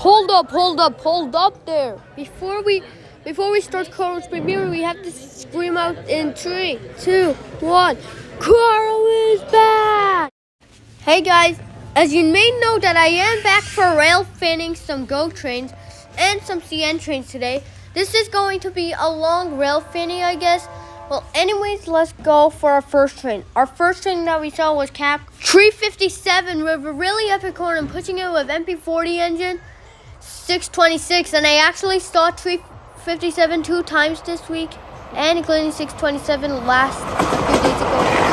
Hold up there. Before we start Karo's premiere, we have to scream out in 3, 2, 1. Karo is back! Hey guys, as you may know that I am back for rail fanning some GO trains and some CN trains today. This is going to be a long rail fanning, I guess. Well, anyways, let's go for our first train. Our first train that we saw was Cap 357 with a really epic horn and pushing it with MP40 engine 626. And I actually saw 357 2 times this week, and including 627 last few days ago.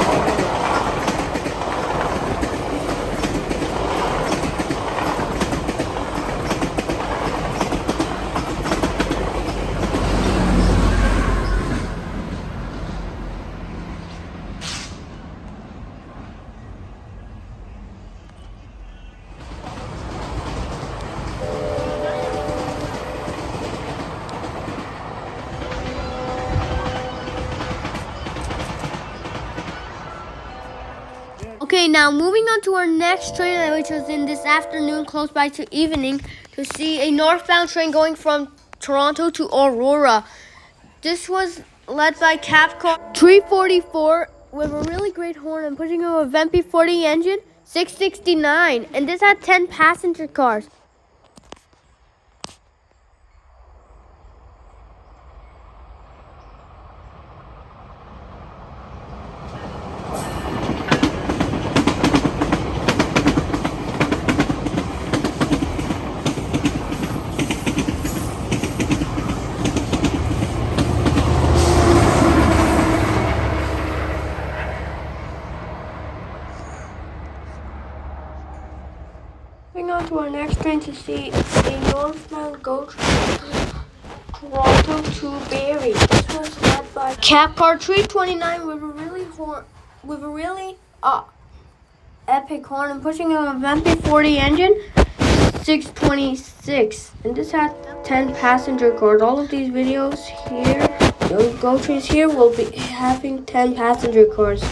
Okay, now moving on to our next train, which was in this afternoon, close by to evening, to see a northbound train going from Toronto to Aurora. This was led by Capcar 344 with a really great horn and pushing it with MP40 engine 669, and this had 10 passenger cars. Moving on to our next train to see a northbound GO train Toronto to Barrie. This was led by Capcar 329 with a really epic horn and pushing it with MP40 engine 626. And this had 10 passenger cars. All of these videos here, the GO trains here, will be having 10 passenger cars.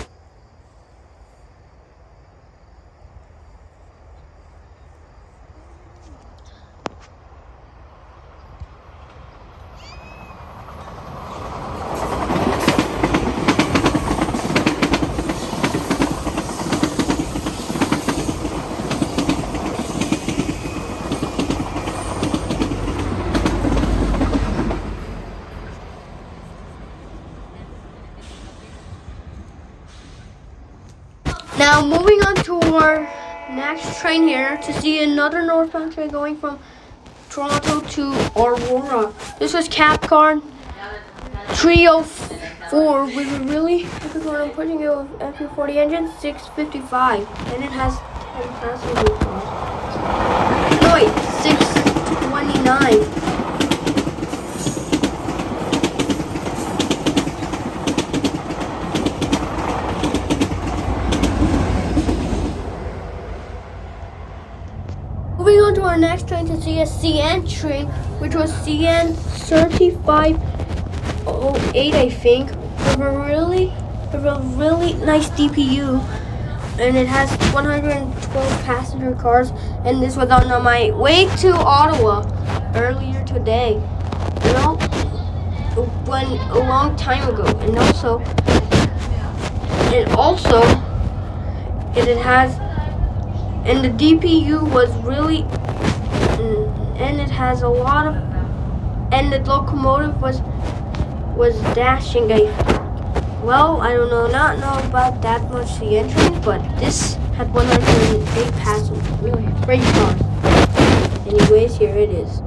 Now moving on to our next train here to see another northbound train going from Toronto to Aurora. This was Capcar 304 with a really epic one. I'm putting it with MP40 engine 655, and it has 10 passenger cars. No wait, 629. Moving on to our next train to see a CN train, which was CN 3508, I think, with a really nice DPU, and it has 112 passenger cars. And this was on my way to Ottawa earlier today, you know, a long time ago. And it has. And the DPU was really, and it has a lot of, and the locomotive was dashing. I don't know, not know about that much the engine, but this had 108 passengers, really great car. Anyways, here it is.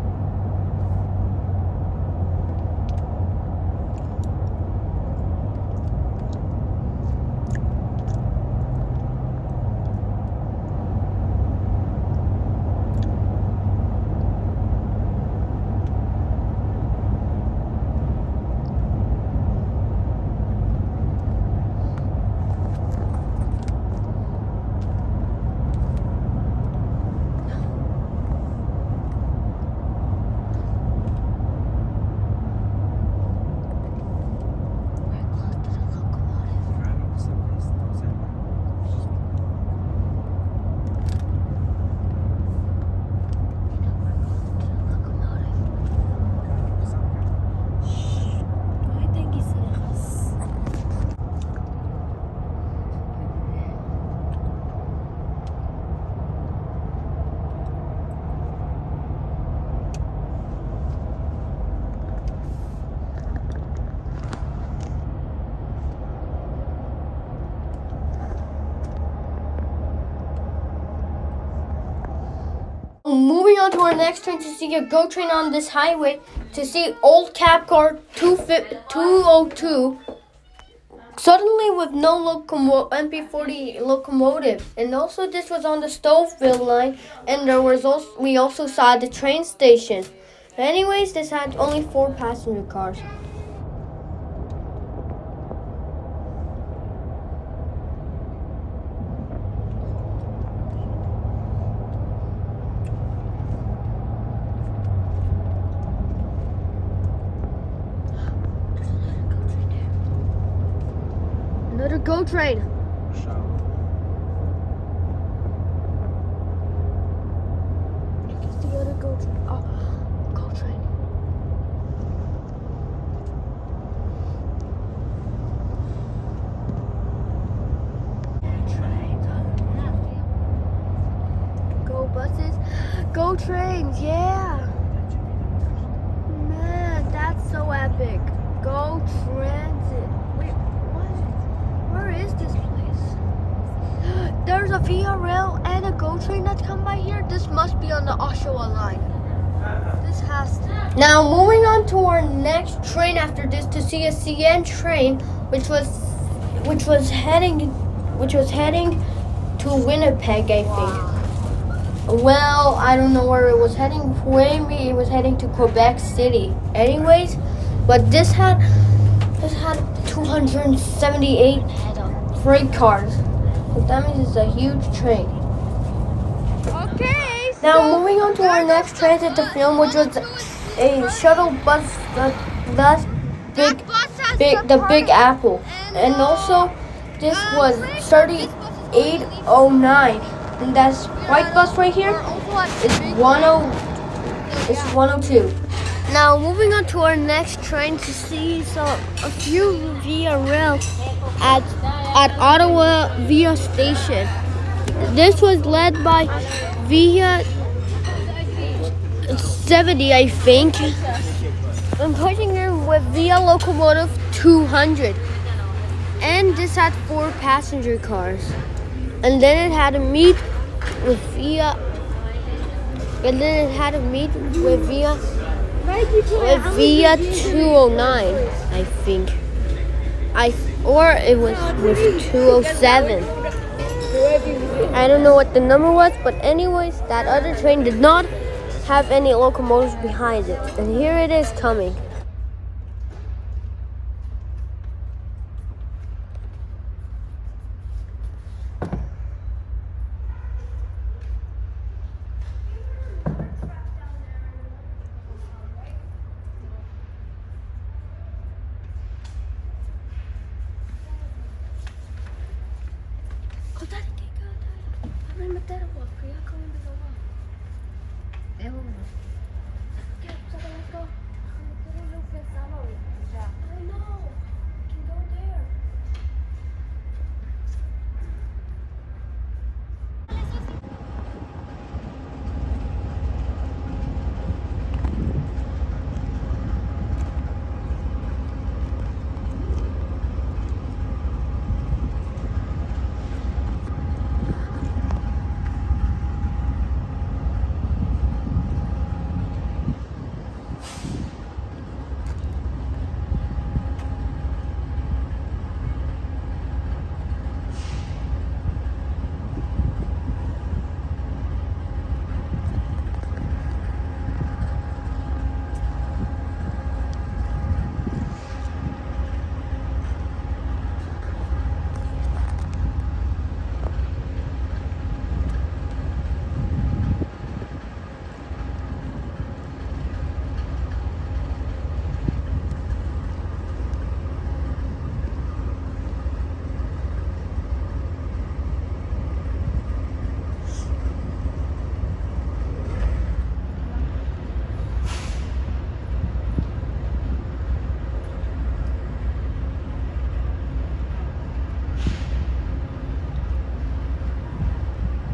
Moving on to our next train to see a GO train on this highway to see old cab car 202. Suddenly with no MP40 locomotive, and also this was on the Stouffville line, and we also saw the train station. Anyways, this had only 4 passenger cars. Another GO train. It's the other GO train. Oh, GO train. Go buses, GO trains, yeah. Man, that's so epic. GO transit. Wait, what? Where is this place? There's a Via Rail and a GO train that's come by here. This must be on the Oshawa line. This has to. Now moving on to our next train after this to see a CN train, which was heading to Winnipeg, I think. Well, I don't know where it was heading. Maybe it was heading to Quebec City. Anyways, but this had 278 freight cars. So that means it's a huge train. Okay. Now moving on to our next transit to film, which was a shuttle bus, the Big Apple, and also this was 3809, and that's white bus right here. It's 102. Now moving on to our next train to see a few Via Rail at Ottawa Via Station. This was led by Via 70, I think. I'm pushing her with Via Locomotive 200. And this had 4 passenger cars. And then it had to meet with Via 209, I think. Or it was with 207. I don't know what the number was, but anyways, that other train did not have any locomotives behind it. And here it is coming.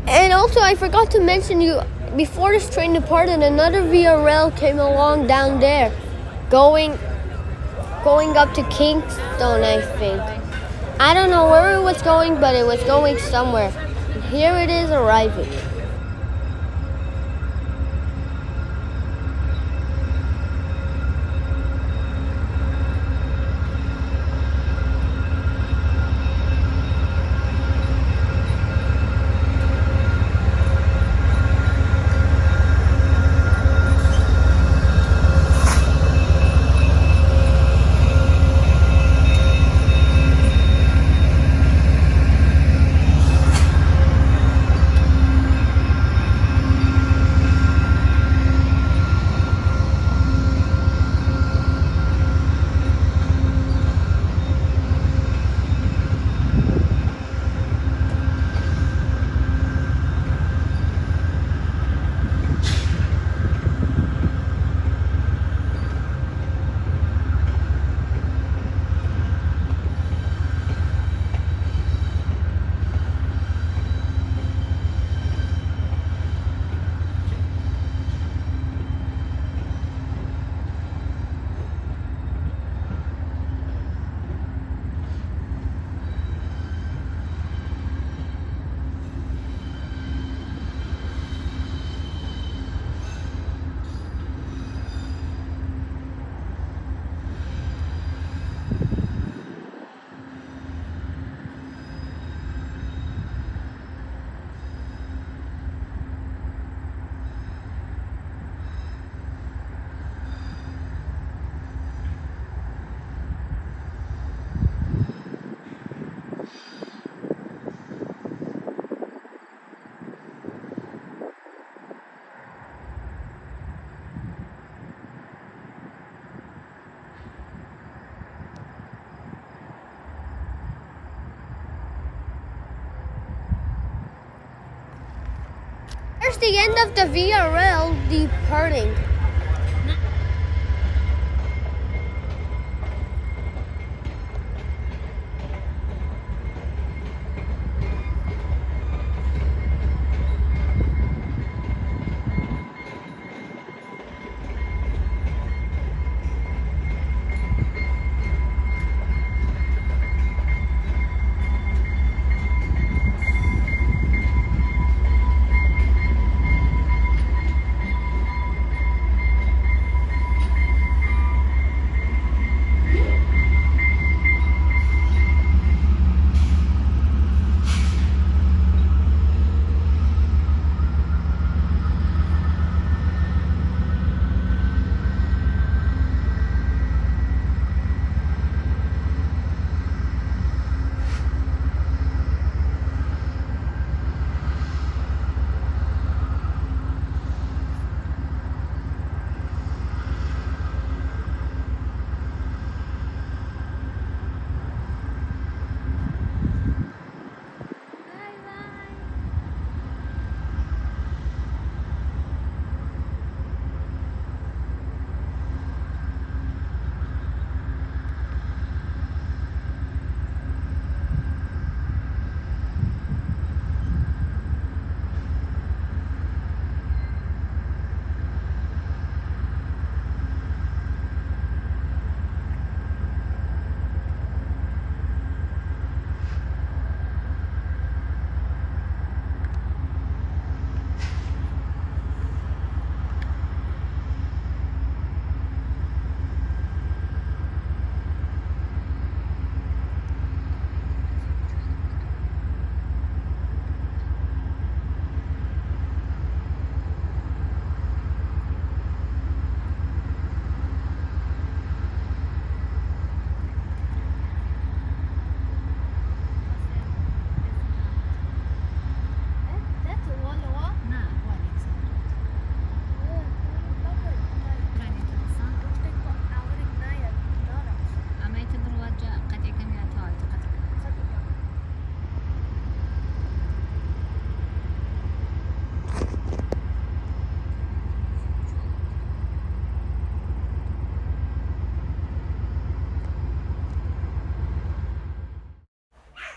And also, I forgot to mention you, before this train departed, another Via Rail came along down there, going up to Kingston, I think. I don't know where it was going, but it was going somewhere. And here it is arriving. was the end of the VRL departing.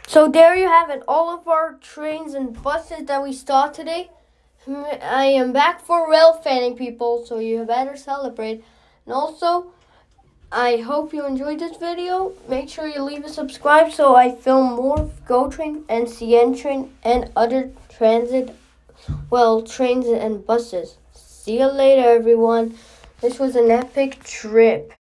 So there you have it, all of our trains and buses that we saw today. I am back for rail fanning, people, so you better celebrate. And also, I hope you enjoyed this video. Make sure you leave a subscribe so I film more GO Train and CN Train and other trains and buses. See you later, everyone. This was an epic trip.